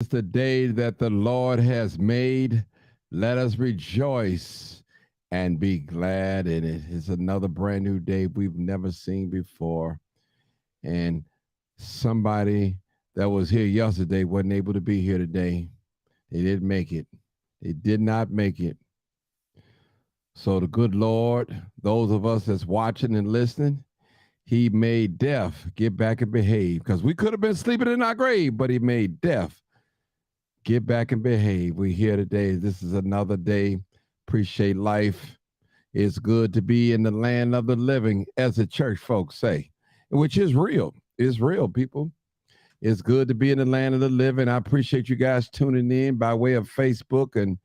It's the day that the Lord has made. Let us rejoice and be glad in it. It's another brand new day we've never seen before. And somebody that was here yesterday wasn't able to be here today. They didn't make it. They did not make it. So the good Lord, those of us that's watching and listening, he made death get back and behave because we could have been sleeping in our grave, but he made death get back and behave. We're here today. This is another day. Appreciate life. It's good to be in the land of the living, as the church folks say, which is real. It's real, people. It's good to be in the land of the living. I appreciate you guys tuning in by way of Facebook and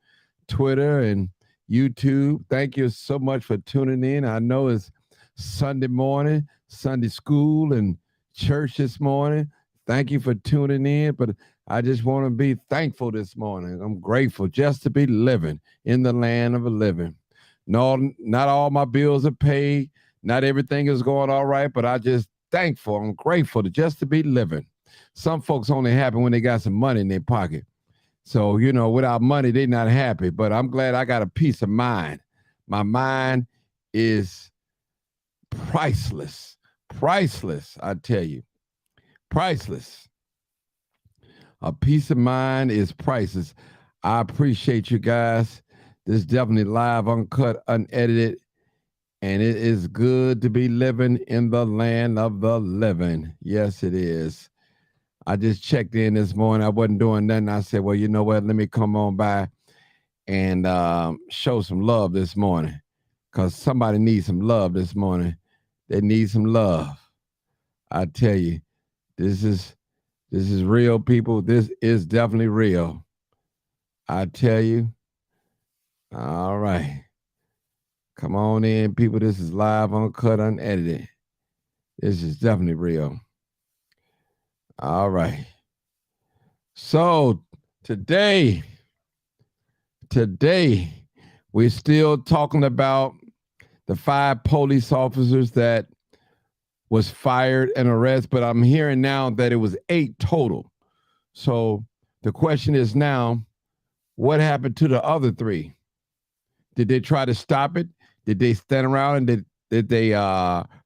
Twitter and YouTube. Thank you so much for tuning in. I know it's Sunday morning, Sunday school, and church this morning. Thank you for tuning in. But I just want to be thankful this morning. I'm grateful just to be living in the land of the living. No, not all my bills are paid. Not everything is going all right, but I just thankful. I'm grateful to just to be living. Some folks only happy when they got some money in their pocket. So, without money, they're not happy. But I'm glad I got a peace of mind. My mind is priceless. Priceless, I tell you. Priceless. A peace of mind is priceless. I appreciate you guys. This is definitely live, uncut, unedited. And it is good to be living in the land of the living. Yes, it is. I just checked in this morning. I wasn't doing nothing. I said, well, you know what? Let me come on by and show some love this morning because somebody needs some love this morning. They need some love. I tell you, this is real, people. This is definitely real. I tell you. All right. Come on in, people. This is live, uncut, unedited. This is definitely real. All right. So today, we're still talking about the 5 police officers that was fired and arrested, but I'm hearing now that it was 8 total. So the question is now, what happened to the other 3? Did they try to stop it? Did they stand around and did they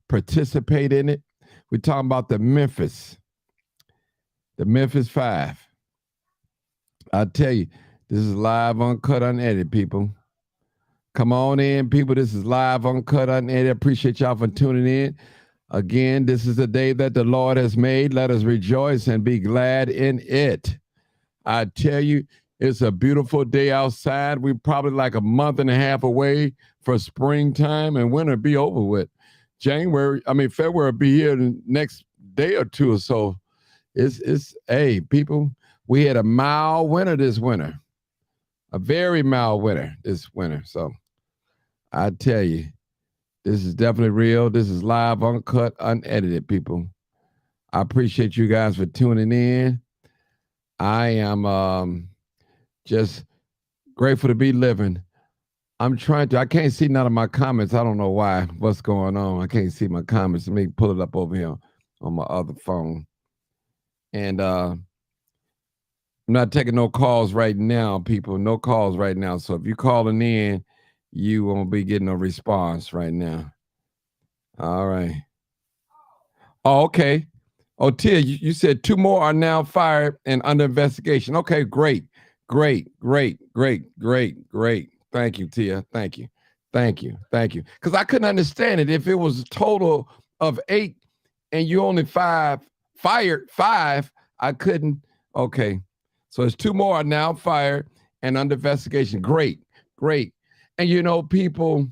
participate in it? We're talking about the Memphis 5. I tell you, this is live, uncut, unedited, people. Come on in, people. This is live, uncut, unedited. Appreciate y'all for tuning in. Again, this is the day that the Lord has made. Let us rejoice and be glad in it. I tell you, it's a beautiful day outside. We're probably like a month and a half away for springtime, and winter be over with. February will be here the next day or two or so. Hey, people, we had a mild winter this winter, a very mild winter this winter. So I tell you, this is definitely real. This is live, uncut, unedited, people. I appreciate you guys for tuning in. I am just grateful to be living. I can't see none of my comments. I don't know why. What's going on? I can't see my comments. Let me pull it up over here on my other phone. And I'm not taking no calls right now, people. No calls right now. So if you're calling in, you won't be getting a response right now. All right. Oh, okay. Oh, Tia, you said 2 more are now fired and under investigation. Okay, great. Great. Thank you, Tia. Thank you. Because I couldn't understand it. If it was a total of 8 and you only fired 5, I couldn't. Okay. So it's 2 more are now fired and under investigation. Great. And people,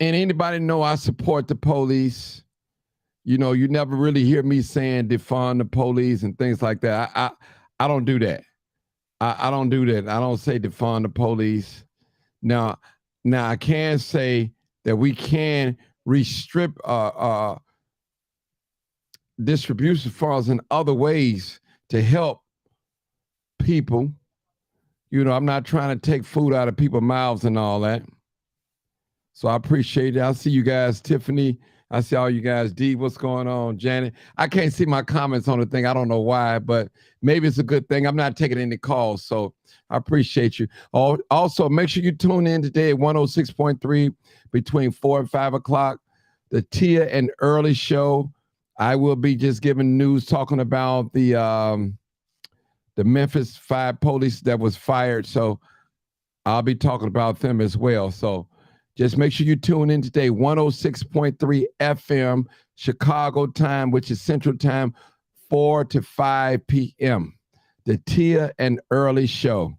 and anybody know I support the police. You never really hear me saying defund the police and things like that. I don't do that. I don't do that. I don't say defund the police. Now I can say that we can restrict distribution funds in other ways to help people. I'm not trying to take food out of people's mouths and all that. So I appreciate it. I see you guys, Tiffany, I see all you guys. D, what's going on? Janet, I can't see my comments on the thing. I don't know why, but maybe it's a good thing. I'm not taking any calls, so I appreciate you. Also, make sure you tune in today at 106.3 between 4 and 5 o'clock. The Tia and Early Show. I will be just giving news talking about the Memphis 5 police that was fired. So I'll be talking about them as well. So just make sure you tune in today, 106.3 FM, Chicago time, which is Central Time, 4 to 5 p.m. The Tia and Early Show.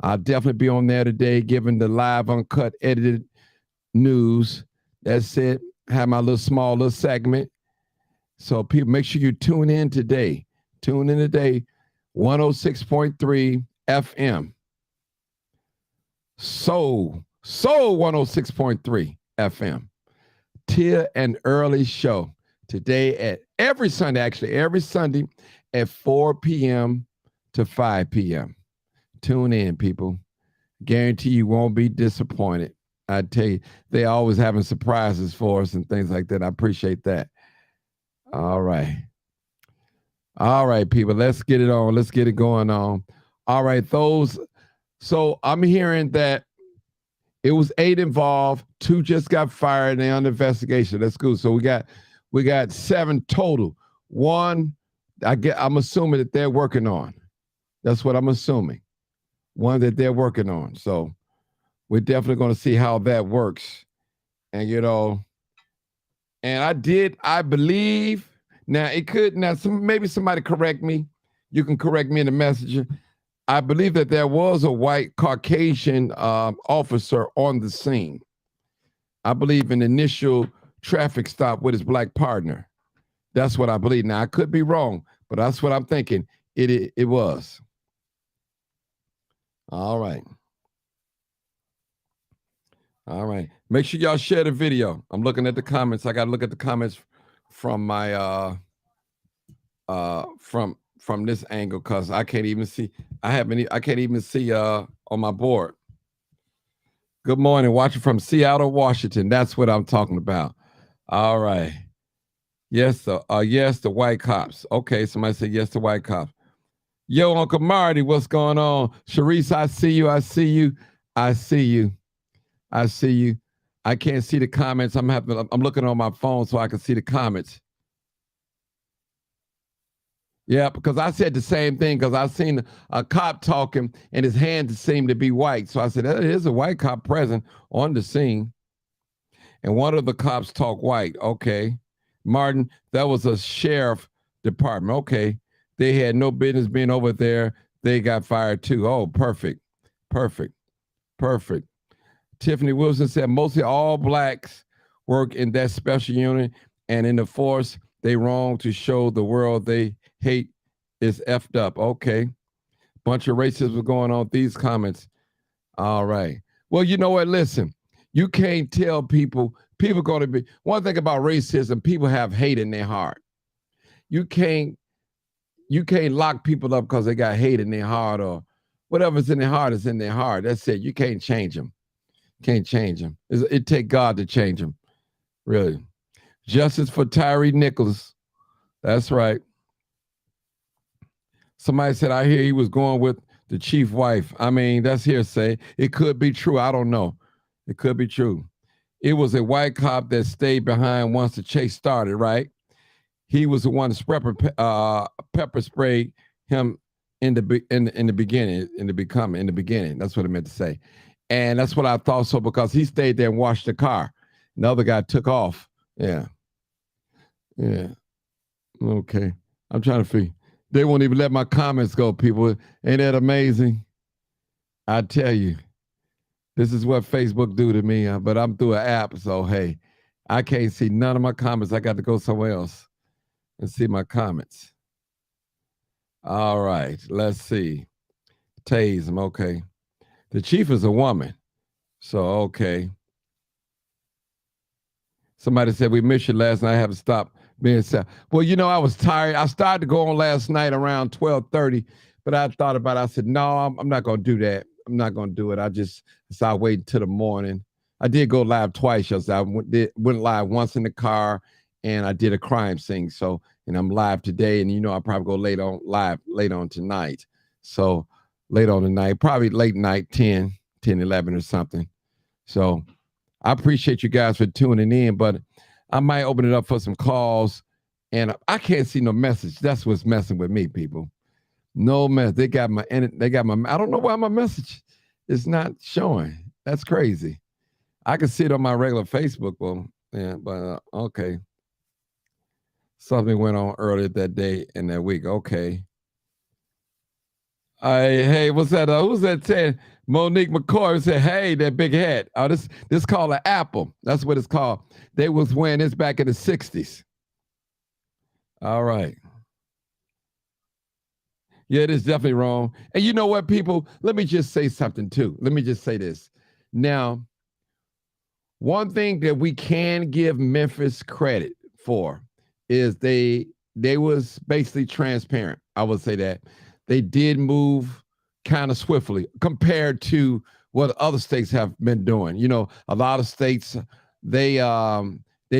I'll definitely be on there today, giving the live, uncut, edited news. That's it. Have my small little segment. So people, make sure you tune in today. Tune in today, 106.3 FM. Soul 106.3 FM. Tia and Early Show today at every Sunday at 4 p.m. to 5 p.m. Tune in, people. Guarantee you won't be disappointed. I tell you, they always having surprises for us and things like that. I appreciate that. All right. All right, people. Let's get it on. Let's get it going on. All right, so I'm hearing that it was 8 involved, 2 just got fired, and they're under investigation. That's good. So we got 7 total. 1, I'm assuming that they're working on. That's what I'm assuming. 1 that they're working on. So we're definitely going to see how that works. And I believe, now it could, maybe somebody correct me. You can correct me in the messenger. I believe that there was a white Caucasian officer on the scene. I believe an initial traffic stop with his black partner. That's what I believe. Now, I could be wrong, but that's what I'm thinking. It was. All right. All right. Make sure y'all share the video. I'm looking at the comments. I got to look at the comments from my from this angle because I can't even see. I can't even see on my board. Good morning. Watching from Seattle, Washington. That's what I'm talking about. All right. Yes, the white cops. Okay, somebody said yes to white cops. Yo, Uncle Marty, what's going on? Sharice, I see you. I see you. I see you. I see you. I can't see the comments. I'm looking on my phone so I can see the comments. Yeah, because I said the same thing because I seen a cop talking and his hands seemed to be white. So I said, there is a white cop present on the scene. And one of the cops talk white. Okay. Martin, that was a sheriff department. Okay. They had no business being over there. They got fired too. Oh, perfect. Perfect. Perfect. Tiffany Wilson said mostly all blacks work in that special unit and in the force. They wrong to show the world they hate is effed up. Okay. Bunch of racism going on with these comments. All right. Well, you know what? Listen, you can't tell people going to be, one thing about racism, people have hate in their heart. You can't lock people up because they got hate in their heart or whatever's in their heart is in their heart. That's it. You can't change them. Can't change them. It take God to change them. Really. Justice for Tyree Nichols. That's right. Somebody said, I hear he was going with the chief wife. I mean, that's hearsay. It could be true. I don't know. It could be true. It was a white cop that stayed behind once the chase started, right? He was the one that pepper sprayed him in the beginning. That's what I meant to say. And that's what I thought so because he stayed there and washed the car. Another guy took off. Yeah. Yeah. Okay. I'm trying to figure. They won't even let my comments go, people. Ain't that amazing? I tell you, this is what Facebook do to me, but I'm through an app, so hey, I can't see none of my comments. I got to go somewhere else and see my comments. All right, let's see. Tase him, okay. The chief is a woman, so okay. Somebody said, we missed you last night. I have to stop being sad. Well, you know, I was tired. I started to go on last night around 12:30, but I thought about it. I said, no, I'm not going to do that. I'm not going to do it. So I wait until the morning. I did go live twice yesterday. Went live once in the car, and I did a crime scene. So, and I'm live today, and I'll probably go later on tonight. So, late on tonight, probably late night, 10, 11 or something. So, I appreciate you guys for tuning in, but I might open it up for some calls, and I can't see no message. That's what's messing with me, people. No message. They got my. I don't know why my message is not showing. That's crazy. I can see it on my regular Facebook. Well, yeah, but okay. Something went on earlier that day and that week. Okay. Hey, what's that? Who's that saying? Monique McCoy said, "Hey, that big head. Oh, this called an apple. That's what it's called. They was wearing this back in the '60s. All right. Yeah, it is definitely wrong. And you know what, people? Let me just say something too. Let me just say this. Now, one thing that we can give Memphis credit for is they was basically transparent. I would say that they did move kind of swiftly compared to what other states have been doing. A lot of states they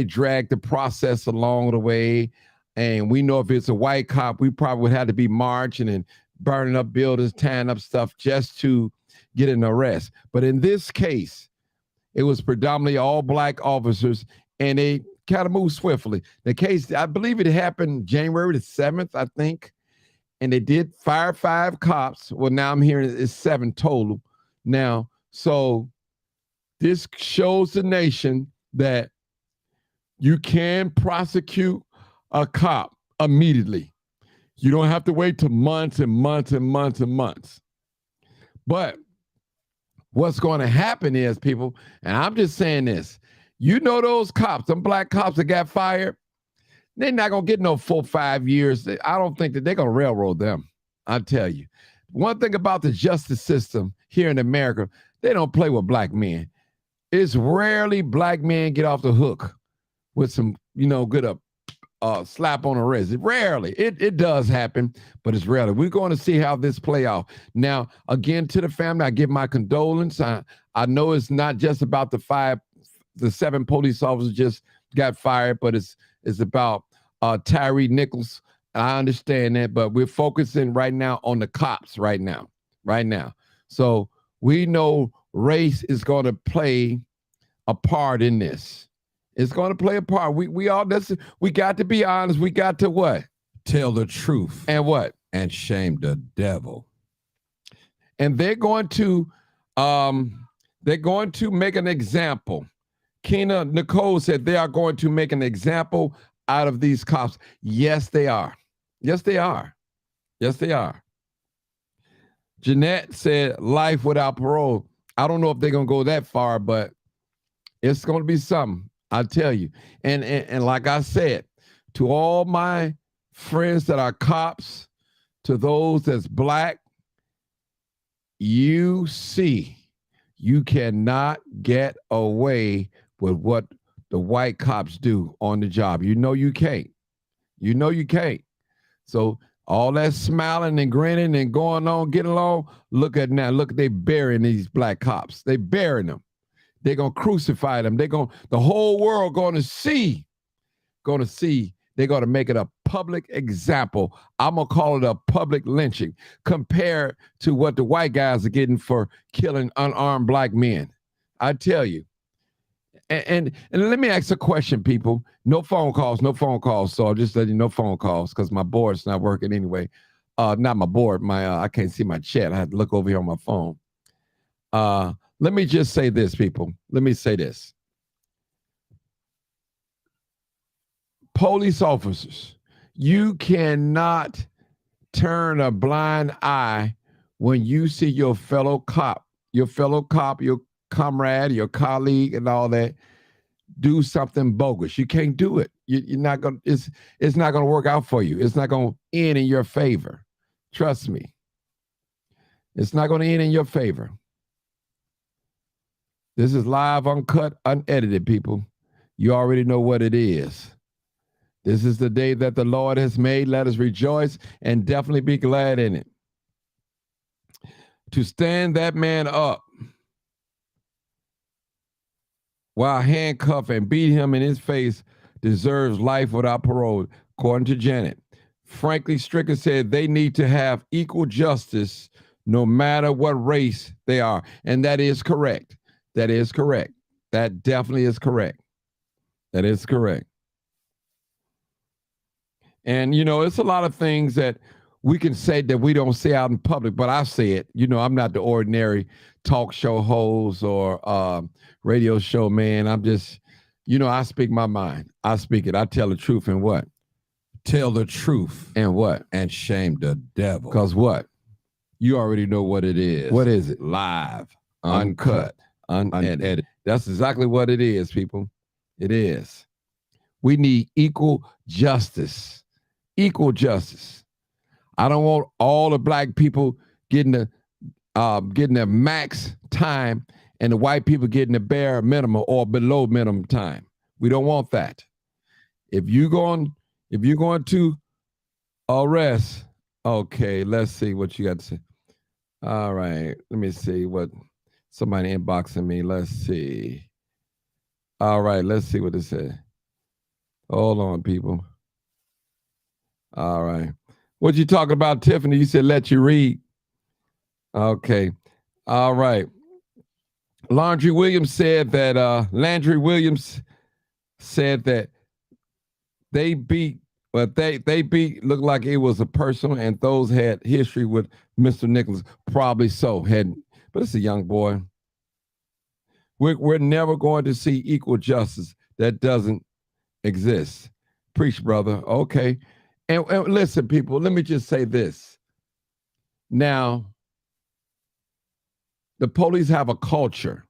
drag the process along the way, and we know if it's a white cop, we probably would have to be marching and burning up buildings, tearing up stuff just to get an arrest. But in this case, it was predominantly all black officers, and they kind of moved swiftly. The case, I believe it happened January the 7th, I think, and they did fire 5 cops. Well, now I'm hearing it's 7 total now. So this shows the nation that you can prosecute a cop immediately. You don't have to wait till months and months and months and months. But what's going to happen is, people, and I'm just saying this, those cops, some black cops that got fired, they're not going to get no 4 or 5 years. I don't think that they're going to railroad them. I tell you. One thing about the justice system here in America, they don't play with black men. It's rarely black men get off the hook with some, good slap on the wrist. Rarely. It does happen, but it's rarely. We're going to see how this play out. Now, again, to the family, I give my condolence. I know it's not just about the 7 police officers just got fired, but it's about Tyree Nichols. I understand that, but we're focusing right now on the cops right now. So we know race is going to play a part in this. It's going to play a part. We got to be honest. We got to what? Tell the truth. And what? And shame the devil. And they're going to make an example. Kena Nicole said they are going to make an example out of these cops. Yes, they are. Yes, they are. Yes, they are. Jeanette said life without parole. I don't know if they're going to go that far, but it's going to be something. I tell you. And like I said, to all my friends that are cops, to those that's black, you see, you cannot get away with what the white cops do on the job. You can't. You can't. So all that smiling and grinning and going on, getting along, look at now. Look, they burying these black cops. They burying them. They're going to crucify them. The whole world going to see. They're going to make it a public example. I'm going to call it a public lynching compared to what the white guys are getting for killing unarmed black men. I tell you. And let me ask a question, people. No phone calls. So I'll just let you know, no phone calls, because my board's not working anyway. Not my board. I can't see my chat. I had to look over here on my phone. Let me just say this, people. Let me say this. Police officers, you cannot turn a blind eye when you see your fellow cop, your comrade, your colleague, and all that do something bogus. You can't do it. You're not going. It's not going to work out for you. It's not going to end in your favor. Trust me. It's not going to end in your favor. This is live, uncut, unedited, people. You already know what it is. This is the day that the Lord has made. Let us rejoice and definitely be glad in it. To stand that man up while handcuff and beat him in his face deserves life without parole, according to Janet. Frankly, Stricker said they need to have equal justice no matter what race they are. And that is correct. That is correct. That definitely is correct. That is correct. And, you know, it's a lot of things that we can say that we don't say out in public, but I say it. You know, I'm not the ordinary talk show host or radio show man. I'm just, you know, I speak my mind. I speak it. I tell the truth and what? Tell the truth. And what? And shame the devil. Because what? You already know what it is. What is it? Live, Uncut, unedited. That's exactly what it is, people. It is. We need equal justice. Equal justice. I don't want all the black people getting the max time and the white people getting the bare minimum or below minimum time. We don't want that. If you're going to arrest, okay, let's see what you got to say. All right, let me see what somebody inboxing me. Let's see. All right, let's see what it said. Hold on, people. All right. What you talking about, Tiffany? You said let you read. Okay. All right. Landry Williams said that they beat looked like it was a personal, and those had history with Mr. Nichols. Probably so. But it's a young boy. We're never going to see equal justice. That doesn't exist. Preach, brother. Okay. And listen, people, let me just say this. Now, the police have a culture.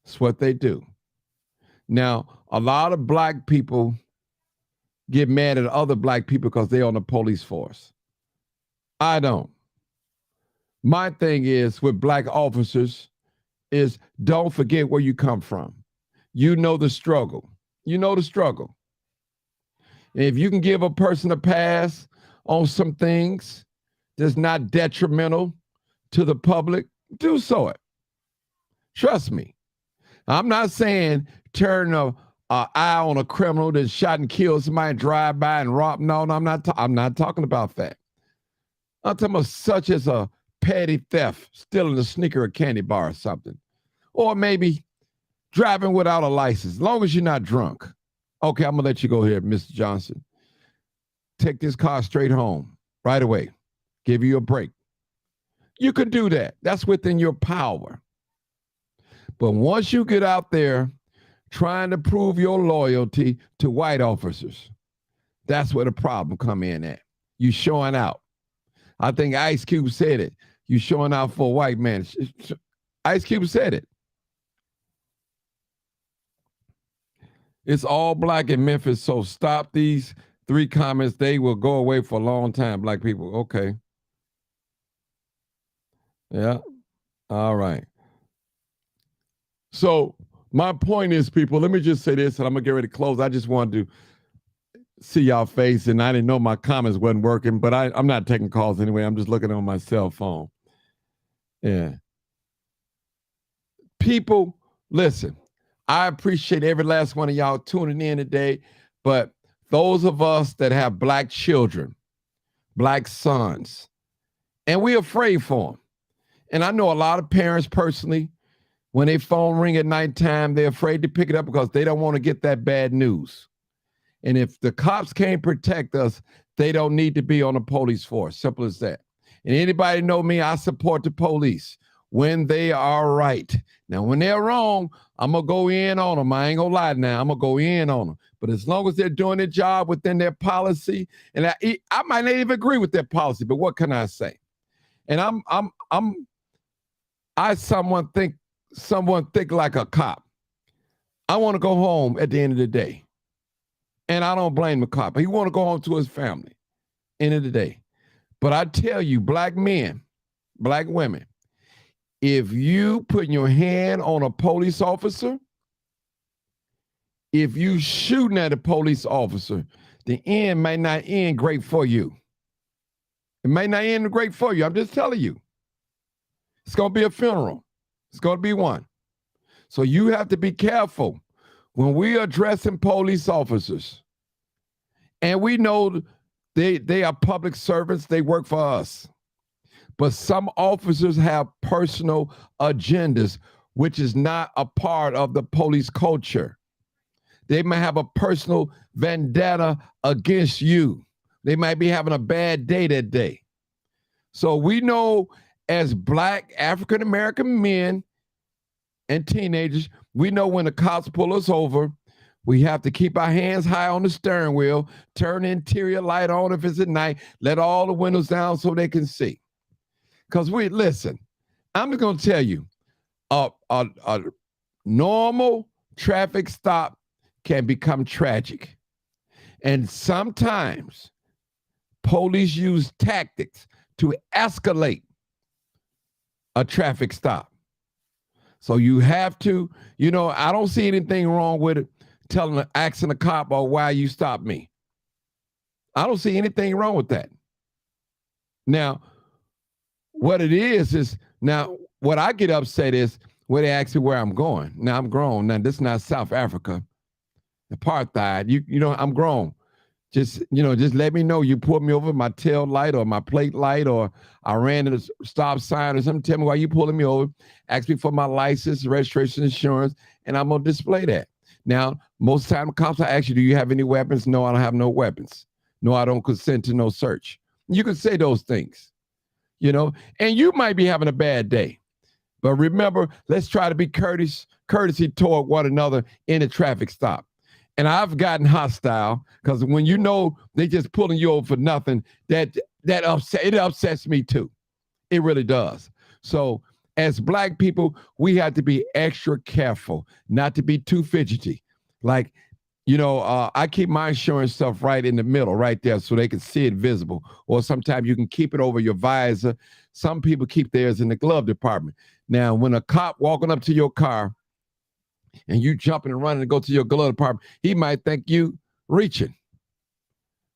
It's what they do. Now, a lot of black people get mad at other black people because they're on the police force. I don't. My thing is with black officers is don't forget where you come from. You know the struggle. You know the struggle. And if you can give a person a pass on some things that's not detrimental to the public, do so. Trust me. I'm not saying turn an eye on a criminal that shot and killed somebody, drive by and rob. No, I'm not talking about that. I'm talking about such as a petty theft, stealing a sneaker or candy bar or something. Or maybe driving without a license, as long as you're not drunk. Okay, I'm going to let you go here, Mr. Johnson. Take this car straight home right away. Give you a break. You can do that. That's within your power. But once you get out there trying to prove your loyalty to white officers, that's where the problem come in at. You showing out. I think Ice Cube said it. You showing out for a white man. Ice Cube said it. It's all black in Memphis, so stop these 3 comments. They will go away for a long time, black people. Okay. Yeah. All right. So my point is, people, let me just say this, and I'm going to get ready to close. I just wanted to see y'all face, and I didn't know my comments wasn't working, but I'm not taking calls anyway. I'm just looking on my cell phone. Yeah. People, listen. I appreciate every last one of y'all tuning in today, but those of us that have black children, black sons, and we're afraid for them. And I know a lot of parents personally, when their phone ring at nighttime, they're afraid to pick it up because they don't want to get that bad news. And if the cops can't protect us, they don't need to be on the police force. Simple as that. And anybody know me, I support the police when they are right. Now, when they're wrong, I'm going to go in on them. I ain't going to lie now. I'm going to go in on them. But as long as they're doing their job within their policy, and I might not even agree with their policy, but what can I say? And someone think like a cop. I want to go home at the end of the day. And I don't blame the cop. He want to go home to his family, end of the day. But I tell you, black men, black women, if you put your hand on a police officer, if you shooting at a police officer, the end may not end great for you. It may not end great for you. I'm just telling you. It's going to be a funeral. It's going to be one. So you have to be careful when we are addressing police officers. And we know they are public servants, they work for us. But some officers have personal agendas, which is not a part of the police culture. They might have a personal vendetta against you. They might be having a bad day that day. So we know as Black African American men and teenagers, we know when the cops pull us over, we have to keep our hands high on the steering wheel, turn the interior light on if it's at night, let all the windows down so they can see. Because listen, I'm just going to tell you, a normal traffic stop can become tragic. And sometimes police use tactics to escalate a traffic stop. So you have to, I don't see anything wrong with it, asking a cop, or why you stopped me. I don't see anything wrong with that. Now, what it is now what I get upset is when they ask me where I'm going. Now I'm grown. Now this is not South Africa, apartheid. I'm grown. Just let me know. You pulled me over my tail light or my plate light, or I ran to the stop sign or something. Tell me why you pulling me over. Ask me for my license, registration, insurance, and I'm gonna display that. Now, most of the time, cops, I ask you, do you have any weapons? No, I don't have no weapons. No, I don't consent to no search. You can say those things, and you might be having a bad day. But remember, let's try to be courtesy toward one another in a traffic stop. And I've gotten hostile because when they just pulling you over for nothing, it upsets me too. It really does. So as Black people, we have to be extra careful, not to be too fidgety. Like, I keep my insurance stuff right in the middle, right there, so they can see it visible. Or sometimes you can keep it over your visor. Some people keep theirs in the glove department. Now, when a cop walking up to your car and you jumping and running to go to your glove department, he might think you reaching.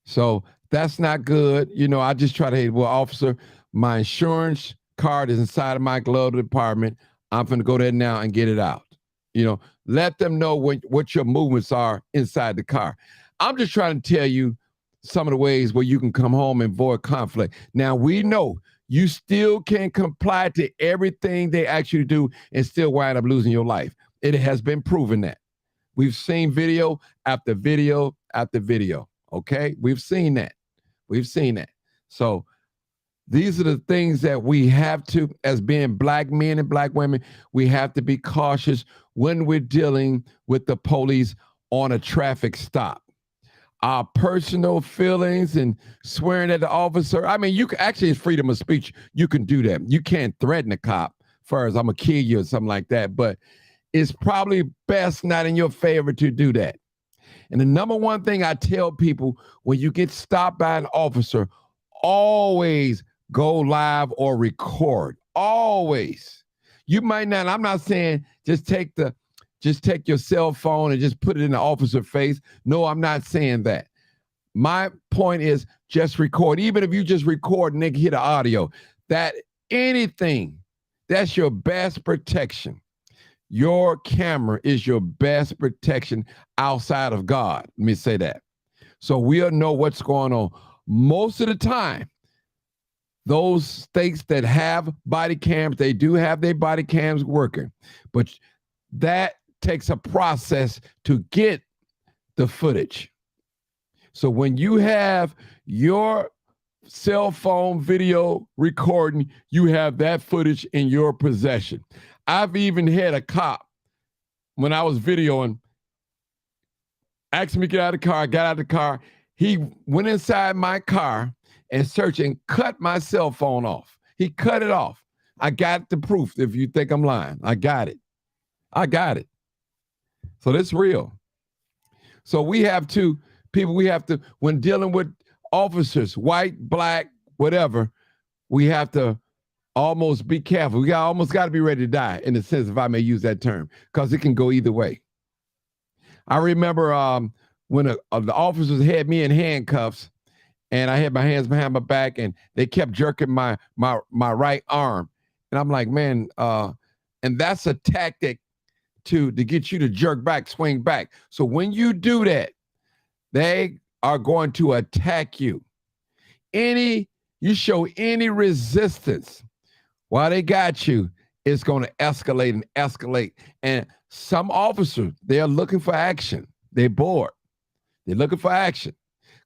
So that's not good. I just try to say, well, officer, my insurance card is inside of my glove department. I'm going to go there now and get it out. Let them know what your movements are inside the car. I'm just trying to tell you some of the ways where you can come home and avoid conflict. Now, we know you still can comply to everything they ask you to do and still wind up losing your life. It has been proven that. We've seen video after video after video, okay? We've seen that. So these are the things that we have to, as being Black men and Black women, we have to be cautious when we're dealing with the police on a traffic stop. Our personal feelings and swearing at the officer. I mean, you can actually, it's freedom of speech. You can do that. You can't threaten a cop first. I'm gonna kill you or something like that. But it's probably best not in your favor to do that. And the number one thing I tell people when you get stopped by an officer, always go live or record. Always. You might not, I'm not saying just take your cell phone and just put it in the officer's face. No, I'm not saying that. My point is just record. Even if you just record and they can hear the audio, that's your best protection. Your camera is your best protection outside of God. Let me say that. So we'll know what's going on. Most of the time, those states that have body cams, they do have their body cams working. But that takes a process to get the footage. So when you have your cell phone video recording, you have that footage in your possession. I've even had a cop, when I was videoing, asked me to get out of the car. I got out of the car. He went inside my car and searched and cut my cell phone off. He cut it off. I got the proof. If you think I'm lying, I got it. So that's real. So we have to, when dealing with officers, white, Black, whatever, we have to almost be careful. We almost got to be ready to die, in a sense, if I may use that term, because it can go either way. I remember when the officers had me in handcuffs, and I had my hands behind my back, and they kept jerking my right arm, and I'm like, man, and that's a tactic to get you to jerk back, swing back. So when you do that, they are going to attack you. You show any resistance while they got you, it's going to escalate and escalate. And some officers, they're looking for action. They're bored. They're looking for action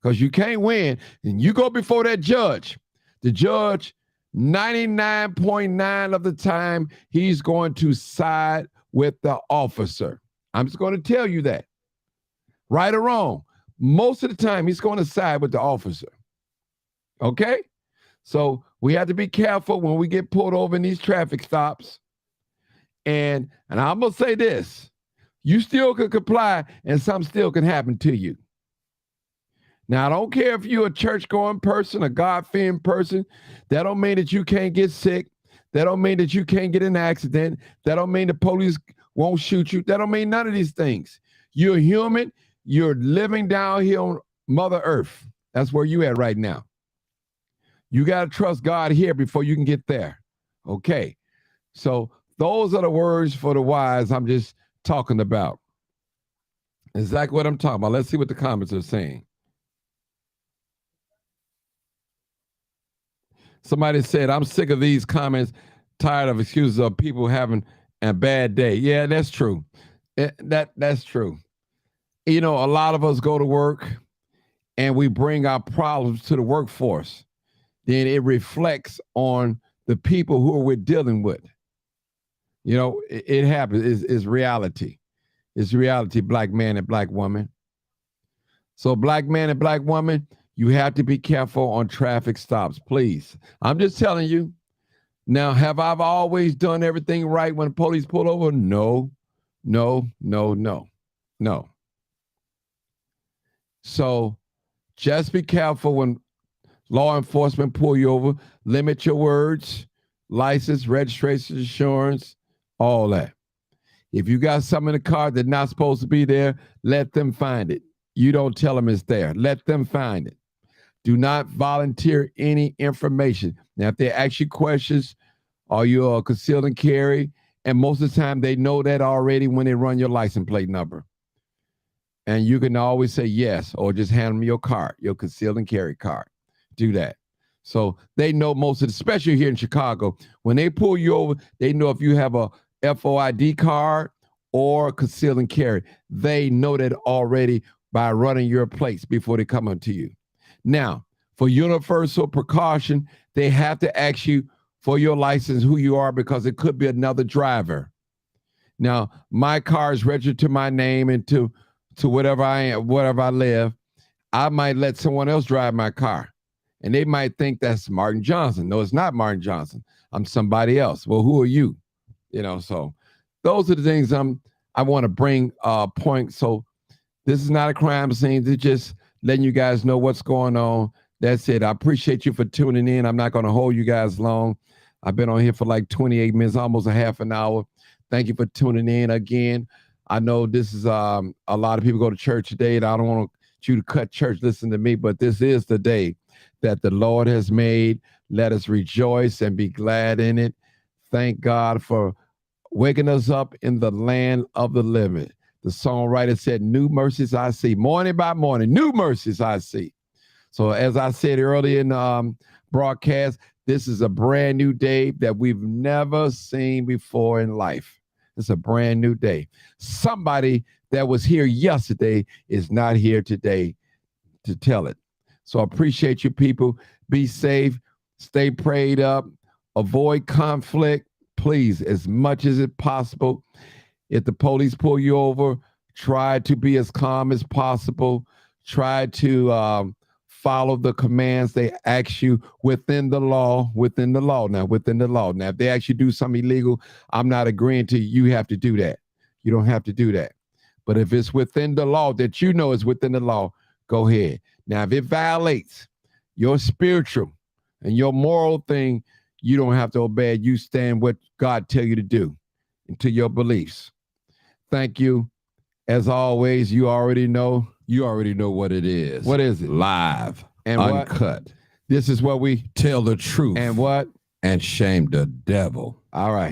because you can't win. And you go before that judge. The judge, 99.9 of the time, he's going to side with the officer. I'm just going to tell you that. Right or wrong, most of the time, he's going to side with the officer. Okay? So we have to be careful when we get pulled over in these traffic stops. And I'm going to say this. You still can comply and something still can happen to you. Now, I don't care if you're a church-going person, a God-fearing person. That don't mean that you can't get sick. That don't mean that you can't get in an accident. That don't mean the police won't shoot you. That don't mean none of these things. You're human. You're living down here on Mother Earth. That's where you at right now. You got to trust God here before you can get there. Okay. So those are the words for the wise I'm just talking about. Exactly what I'm talking about. Let's see what the comments are saying. Somebody said, I'm sick of these comments, tired of excuses of people having a bad day. Yeah, that's true. That's true. You know, a lot of us go to work and we bring our problems to the workforce. Then it reflects on the people who we're dealing with. You know, it happens. It's reality. It's reality, black man and black woman. So black man and black woman, you have to be careful on traffic stops, please. I'm just telling you. Now, have I always done everything right when the police pull over? No. So just be careful when law enforcement pull you over. Limit your words, license, registration, insurance, all that. If you got something in the car that's not supposed to be there, let them find it. You don't tell them it's there. Let them find it. Do not volunteer any information. Now, if they ask you questions, are you a concealed and carry? And most of the time, they know that already when they run your license plate number. And you can always say yes, or just hand them your card, your concealed and carry card. Do that. So they know most of the, especially here in Chicago, when they pull you over, they know if you have a FOID card or concealed and carry. They know that already by running your plates before they come up to you. Now, for universal precaution, they have to ask you for your license, who you are, because it could be another driver. Now, my car is registered to my name and to whatever I am, whatever I live. I might let someone else drive my car, and they might think that's Martin Johnson. No, it's not Martin Johnson. I'm somebody else. Well, who are you? You know, so those are the things I want to bring point. So this is not a crime scene. It's just letting you guys know what's going on. That's it. I appreciate you for tuning in. I'm not going to hold you guys long. I've been on here for like 28 minutes, almost a half an hour. Thank you for tuning in again. I know this is a lot of people go to church today, and I don't want you to cut church. Listen to me, but this is the day that the Lord has made. Let us rejoice and be glad in it. Thank God for waking us up in the land of the living. The songwriter said, new mercies I see. Morning by morning, new mercies I see. So as I said earlier in the broadcast, this is a brand new day that we've never seen before in life. It's a brand new day. Somebody that was here yesterday is not here today to tell it. So I appreciate you people. Be safe. Stay prayed up. Avoid conflict, please, as much as it's possible. If the police pull you over, try to be as calm as possible. Try to follow the commands they ask you within the law. Now, if they actually do something illegal, I'm not agreeing to you have to do that. You don't have to do that. But if it's within the law that you know is within the law, go ahead. Now, if it violates your spiritual and your moral thing, you don't have to obey it. You stand what God tell you to do into your beliefs. Thank you. As always, you already know what it is. What is it? Live and uncut. This is what we tell the truth and what? And shame the devil. All right.